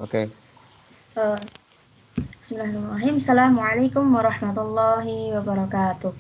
Oke. Eh, Bismillahirrahmanirrahim. Assalamualaikum warahmatullahi wabarakatuh.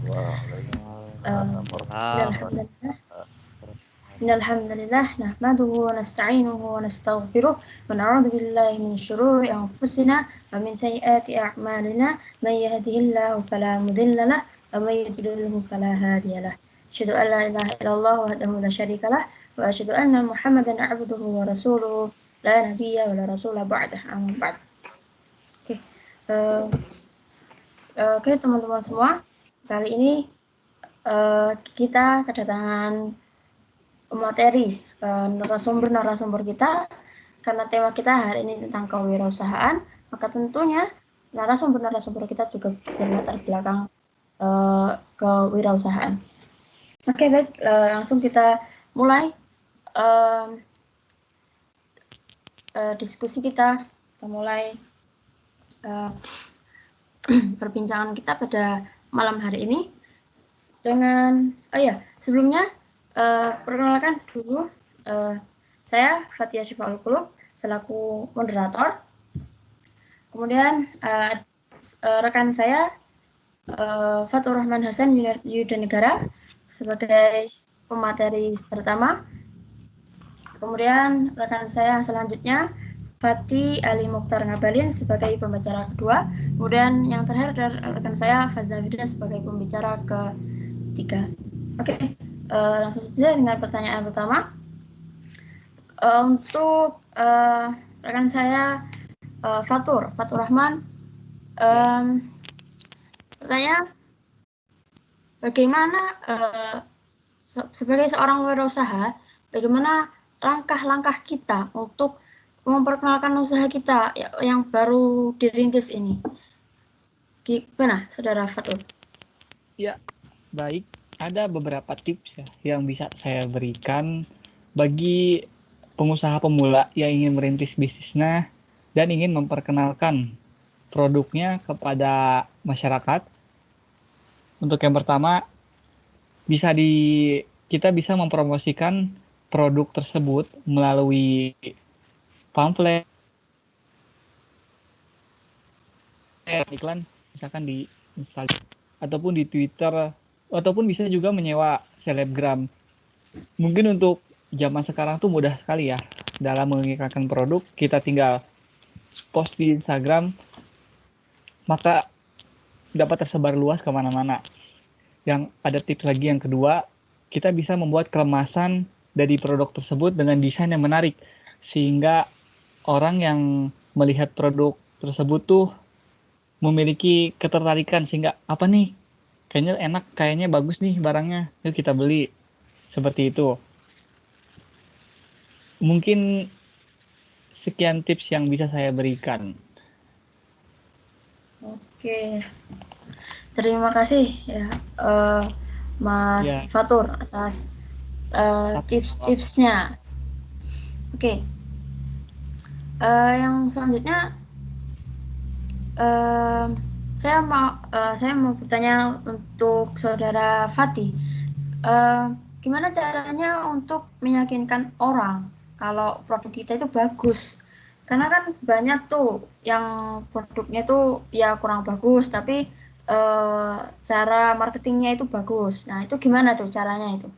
Waalaikumsalam warahmatullahi Innalhamdulillah, wabarakatuh. innalhamdulillah, nahmaduhu wa nasta'inuhu wa nastaghfiruh wa na'udzu billahi min syururi anfusina wa min sayyiati a'malina. May yahdihillahu fala mudilla lah wa may yudlilhu fala hadiya lah. Asyhadu an la ilaha illallah wahdahu la syarika lah wa asyhadu anna Muhammadan 'abduhu wa rasuluhu la nabiyya wa la rasula ba'dah. Amma ba'd. Oke. eh, Oke, teman-teman semua, kali ini kita kedatangan materi narasumber-narasumber kita karena tema kita hari ini tentang kewirausahaan, maka tentunya narasumber-narasumber kita juga berlatar belakang kewirausahaan. Oke, baik, langsung kita mulai diskusi kita. Kita mulai perbincangan kita pada malam hari ini dengan sebelumnya perkenalkan dulu, saya Fatia Syifa'ul Qulub selaku moderator. Kemudian rekan saya Fatur Rahman Hasan Yudanegara sebagai pemateri pertama. Kemudian rekan saya selanjutnya Fati Ali Mukhtar Ngabalin sebagai pembicara kedua. Kemudian yang terakhir dari rekan saya Fazalida sebagai pembicara ketiga. Oke, langsung saja dengan pertanyaan pertama. Untuk rekan saya Fatur Rahman, pertanyaan, bagaimana sebagai seorang wirausaha, bagaimana langkah-langkah kita untuk memperkenalkan usaha kita yang baru dirintis ini? Gimana, Saudara Fatur? Ya, baik. Ada beberapa tips ya yang bisa saya berikan bagi pengusaha pemula yang ingin merintis bisnisnya dan ingin memperkenalkan produknya kepada masyarakat. Untuk yang pertama, kita bisa mempromosikan produk tersebut melalui pamflet, iklan, misalkan di Instagram ataupun di Twitter, ataupun bisa juga menyewa selebgram. Mungkin untuk zaman sekarang tuh mudah sekali ya dalam mengiklankan produk, kita tinggal post di Instagram, maka dapat tersebar luas kemana-mana. Yang ada tips lagi yang kedua, kita bisa membuat kemasan dari produk tersebut dengan desain yang menarik, sehingga orang yang melihat produk tersebut tuh memiliki ketertarikan, sehingga apa nih, kayaknya enak, kayaknya bagus nih barangnya, yuk kita beli. Seperti itu. Mungkin sekian tips yang bisa saya berikan. Oke, terima kasih ya Mas Ya, Fatur atas tips-tipsnya. Oke, yang selanjutnya saya mau bertanya untuk Saudara Fatih. Gimana caranya untuk meyakinkan orang kalau produk kita itu bagus? Karena kan banyak tuh yang produknya tuh ya kurang bagus, tapi cara marketingnya itu bagus. Nah, itu gimana tuh caranya itu?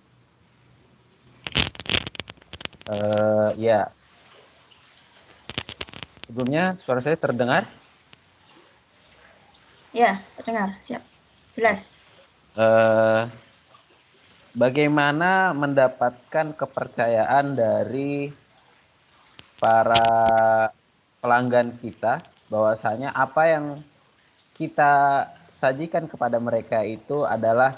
Ya, sebelumnya suara saya terdengar. Ya, dengar, siap, jelas. Bagaimana mendapatkan kepercayaan dari para pelanggan kita bahwasanya apa yang kita sajikan kepada mereka itu adalah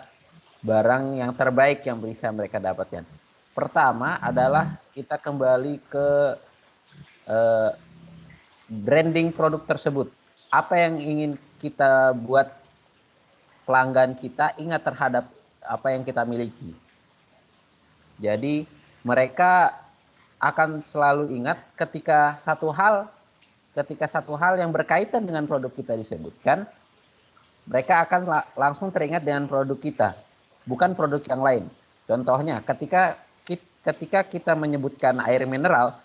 barang yang terbaik yang bisa mereka dapatkan. Pertama adalah kita kembali ke branding produk tersebut. Apa yang ingin kita buat pelanggan kita ingat terhadap apa yang kita miliki. Jadi mereka akan selalu ingat ketika satu hal yang berkaitan dengan produk kita disebutkan, mereka akan langsung teringat dengan produk kita, bukan produk yang lain. Contohnya, ketika kita menyebutkan air mineral,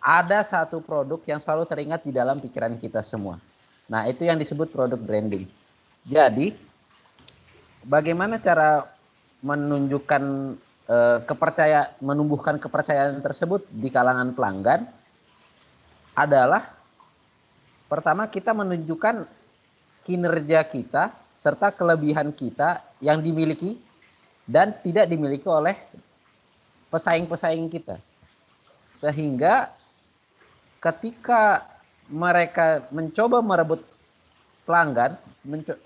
ada satu produk yang selalu teringat di dalam pikiran kita semua. Nah, itu yang disebut produk branding. Jadi, bagaimana cara menunjukkan menumbuhkan kepercayaan tersebut di kalangan pelanggan adalah pertama kita menunjukkan kinerja kita serta kelebihan kita yang dimiliki dan tidak dimiliki oleh pesaing-pesaing kita. Sehingga ketika mereka mencoba merebut pelanggan,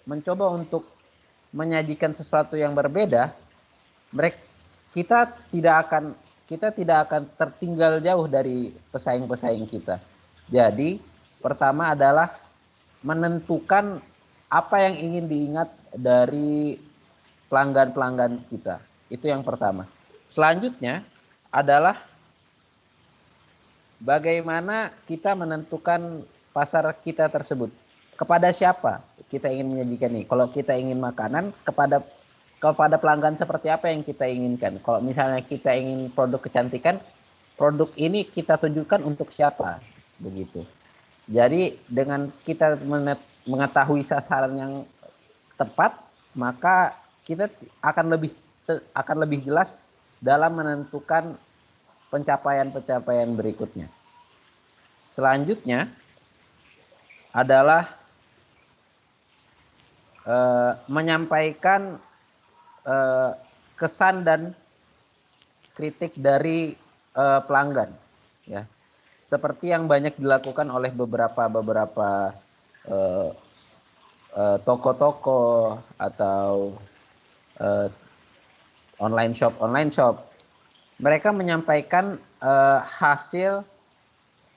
mencoba untuk menyajikan sesuatu yang berbeda, kita tidak akan tertinggal jauh dari pesaing-pesaing kita. Jadi, pertama adalah menentukan apa yang ingin diingat dari pelanggan-pelanggan kita. Itu yang pertama. Selanjutnya adalah bagaimana kita menentukan pasar kita tersebut. Kepada siapa kita ingin menyajikan ini? Kalau kita ingin makanan, kepada pelanggan seperti apa yang kita inginkan. Kalau misalnya kita ingin produk kecantikan, produk ini kita tunjukkan untuk siapa, begitu. Jadi dengan kita mengetahui sasaran yang tepat, maka kita akan lebih jelas dalam menentukan pencapaian-pencapaian berikutnya. Selanjutnya adalah menyampaikan kesan dan kritik dari pelanggan, ya, seperti yang banyak dilakukan oleh beberapa toko-toko atau online shop. Mereka menyampaikan hasil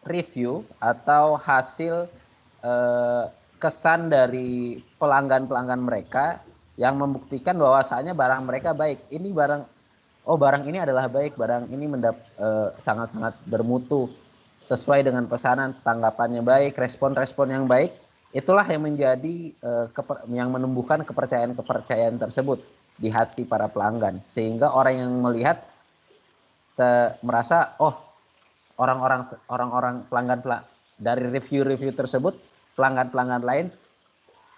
review atau hasil kesan dari pelanggan-pelanggan mereka yang membuktikan bahwasanya barang mereka baik. Barang ini adalah baik, barang ini sangat-sangat bermutu, sesuai dengan pesanan, tanggapannya baik, respon-respon yang baik. Itulah yang menjadi yang menumbuhkan kepercayaan tersebut di hati para pelanggan, sehingga orang yang melihat merasa, oh, orang-orang pelanggan dari review-review tersebut, pelanggan-pelanggan lain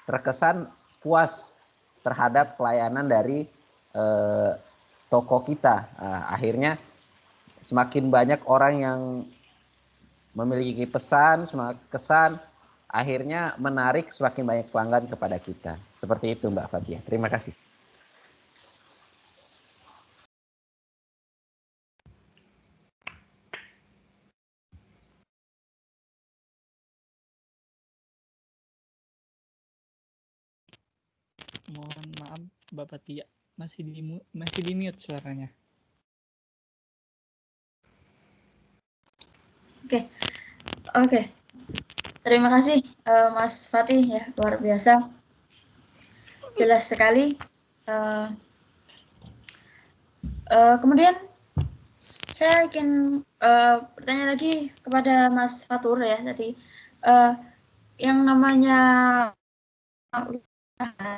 terkesan puas terhadap pelayanan dari toko kita. Akhirnya semakin banyak orang yang memiliki kesan, akhirnya menarik semakin banyak pelanggan kepada kita. Seperti itu Mbak Fathia. Terima kasih. Mohon maaf Bapak Tia, masih di mute suaranya. Oke. Terima kasih Mas Fatih, ya, luar biasa, jelas sekali. Kemudian saya ingin bertanya lagi kepada Mas Fatur, ya, tadi yang namanya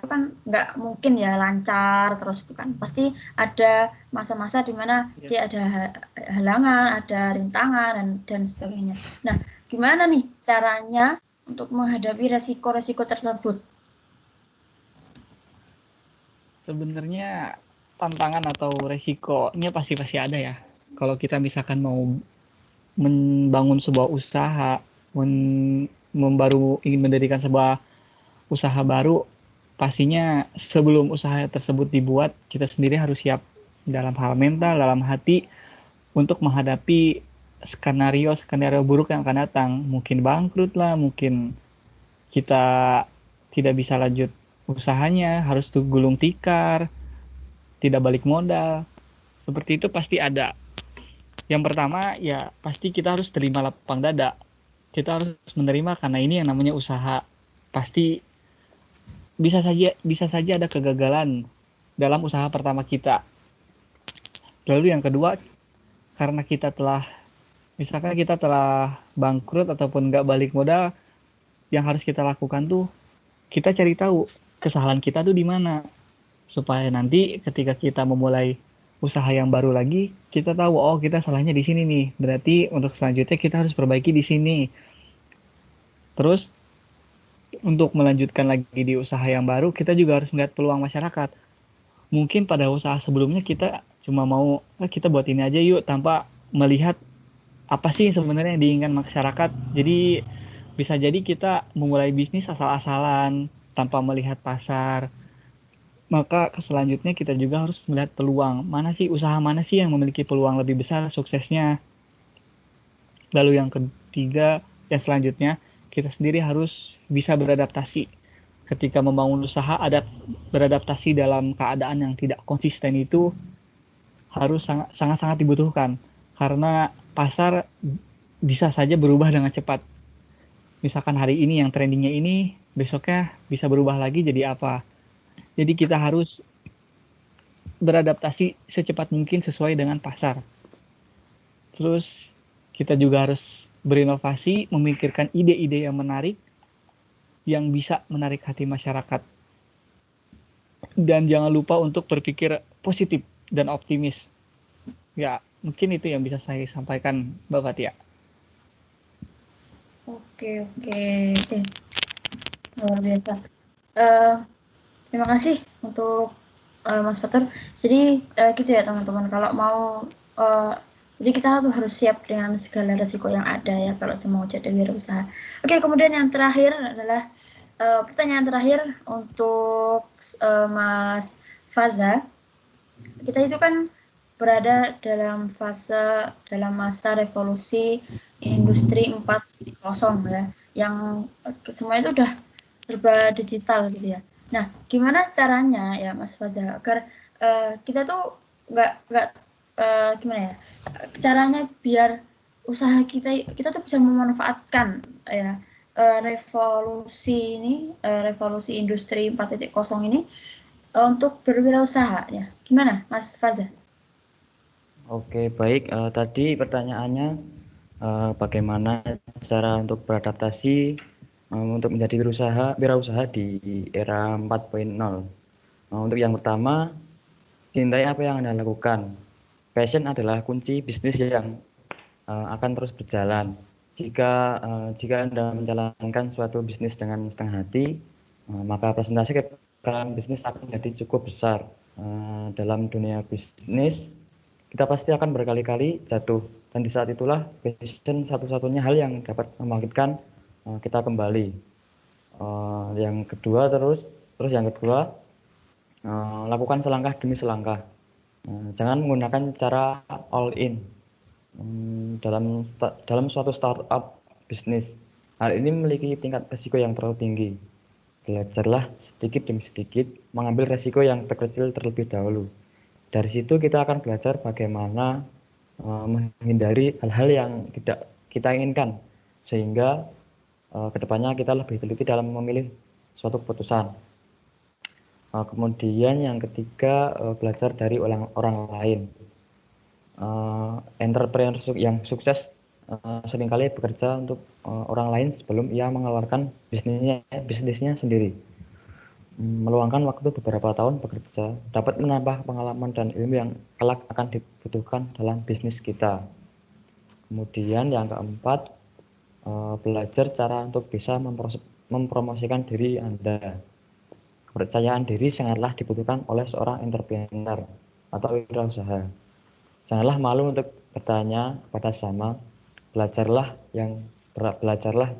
kan nggak mungkin ya lancar terus, bukan, pasti ada masa-masa di mana dia ada halangan, ada rintangan dan sebagainya. Nah, gimana nih caranya untuk menghadapi resiko-resiko tersebut? Sebenarnya tantangan atau resikonya pasti ada ya. Kalau kita misalkan mau membangun sebuah usaha, ingin mendirikan sebuah usaha baru, pastinya sebelum usaha tersebut dibuat, kita sendiri harus siap dalam hal mental, dalam hati, untuk menghadapi skenario buruk yang akan datang. Mungkin bangkrut lah, mungkin kita tidak bisa lanjut usahanya, harus gulung tikar, tidak balik modal. Seperti itu pasti ada. Yang pertama, ya pasti kita harus terima lapang dada. Kita harus menerima karena ini yang namanya usaha. Pasti bisa saja ada kegagalan dalam usaha pertama kita. Lalu yang kedua, karena kita telah bangkrut ataupun nggak balik modal, yang harus kita lakukan tuh kita cari tahu kesalahan kita tuh di mana, supaya nanti ketika kita memulai usaha yang baru lagi, kita tahu oh kita salahnya di sini nih. Berarti untuk selanjutnya kita harus perbaiki di sini. Terus untuk melanjutkan lagi di usaha yang baru, kita juga harus melihat peluang masyarakat. Mungkin pada usaha sebelumnya kita cuma mau kita buat ini aja yuk tanpa melihat apa sih sebenarnya yang diinginkan masyarakat. Jadi bisa jadi kita memulai bisnis asal-asalan tanpa melihat pasar. Maka selanjutnya kita juga harus melihat peluang. Usaha mana sih yang memiliki peluang lebih besar suksesnya. Lalu yang ketiga, yang selanjutnya kita sendiri harus bisa beradaptasi. Ketika membangun usaha, ada beradaptasi dalam keadaan yang tidak konsisten itu harus sangat-sangat dibutuhkan. Karena pasar bisa saja berubah dengan cepat. Misalkan hari ini yang trendingnya ini, besoknya bisa berubah lagi jadi apa. Jadi kita harus beradaptasi secepat mungkin sesuai dengan pasar. Terus kita juga harus berinovasi, memikirkan ide-ide yang menarik, yang bisa menarik hati masyarakat. Dan jangan lupa untuk berpikir positif dan optimis. Ya, mungkin itu yang bisa saya sampaikan, Mbak Fatia. Oke. Luar biasa. Terima kasih untuk Mas Fatur. Jadi gitu ya teman-teman, kalau mau jadi kita tuh harus siap dengan segala resiko yang ada ya kalau mau jadi wirausaha. Oke, kemudian yang terakhir adalah pertanyaan terakhir untuk Mas Faza. Kita itu kan berada dalam masa revolusi industri 4.0 ya, yang semua itu udah serba digital gitu ya. Nah, gimana caranya ya Mas Faza agar kita tuh nggak gimana ya, caranya biar usaha kita tuh bisa memanfaatkan ya revolusi industri 4.0 ini untuk berwirausaha ya. Gimana Mas Faza? Oke, baik. Tadi pertanyaannya bagaimana cara untuk beradaptasi untuk menjadi wirausaha di era 4.0. Untuk yang pertama, cintai apa yang Anda lakukan. Passion adalah kunci bisnis yang akan terus berjalan. Jika Anda menjalankan suatu bisnis dengan setengah hati, maka presentasi kegagalan bisnis akan menjadi cukup besar. Dalam dunia bisnis, kita pasti akan berkali-kali jatuh, dan di saat itulah passion satu-satunya hal yang dapat membangkitkan kita kembali. Yang kedua, lakukan selangkah demi selangkah. Jangan menggunakan cara all in dalam suatu startup bisnis. Hal ini memiliki tingkat risiko yang terlalu tinggi. Belajarlah sedikit demi sedikit, mengambil risiko yang terkecil terlebih dahulu. Dari situ kita akan belajar bagaimana menghindari hal-hal yang tidak kita inginkan, sehingga kedepannya kita lebih teliti dalam memilih suatu keputusan. Kemudian yang ketiga, belajar dari orang lain. Entrepreneur yang sukses seringkali bekerja untuk orang lain sebelum ia mengeluarkan bisnisnya sendiri. Meluangkan waktu beberapa tahun bekerja dapat menambah pengalaman dan ilmu yang kelak akan dibutuhkan dalam bisnis kita. Kemudian yang keempat, belajar cara untuk bisa mempromosikan diri Anda. Kepercayaan diri sangatlah dibutuhkan oleh seorang entrepreneur atau wirausaha. Janganlah malu untuk bertanya kepada sama. Belajarlah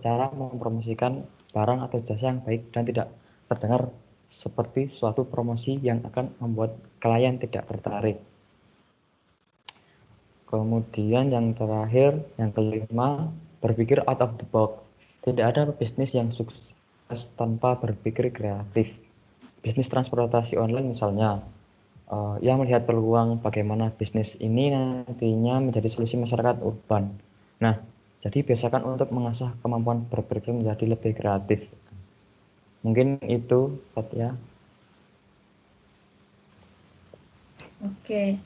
cara mempromosikan barang atau jasa yang baik dan tidak terdengar seperti suatu promosi yang akan membuat klien tidak tertarik. Kemudian yang terakhir, yang kelima, berpikir out of the box. Tidak ada bisnis yang sukses tanpa berpikir kreatif. Bisnis transportasi online misalnya, yang melihat peluang bagaimana bisnis ini nantinya menjadi solusi masyarakat urban. Nah, jadi biasakan untuk mengasah kemampuan berpikir menjadi lebih kreatif. Mungkin itu, Fatia. Oke,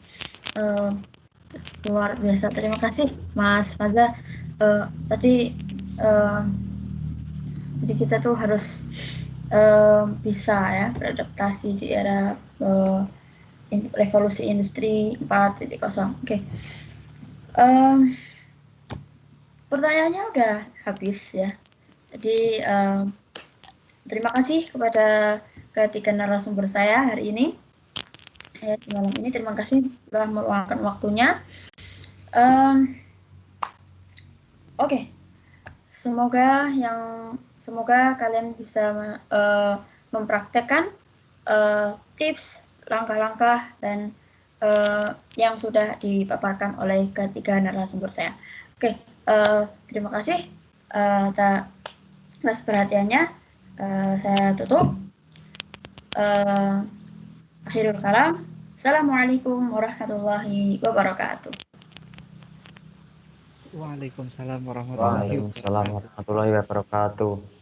luar biasa. Terima kasih, Mas Faza. Tadi jadi kita tuh harus bisa ya beradaptasi di era revolusi industri 4.0. Oke. Pertanyaannya udah habis ya. Jadi terima kasih kepada ketiga narasumber saya hari ini. Ya, di malam ini terima kasih telah meluangkan waktunya. Oke. Semoga kalian bisa mempraktekkan tips, langkah-langkah dan yang sudah dipaparkan oleh ketiga narasumber saya. Oke, terima kasih atas perhatiannya. Saya tutup. Akhirul kalam. Assalamualaikum warahmatullahi wabarakatuh. Waalaikumsalam warahmatullahi wabarakatuh. Waalaikumsalam warahmatullahi wabarakatuh.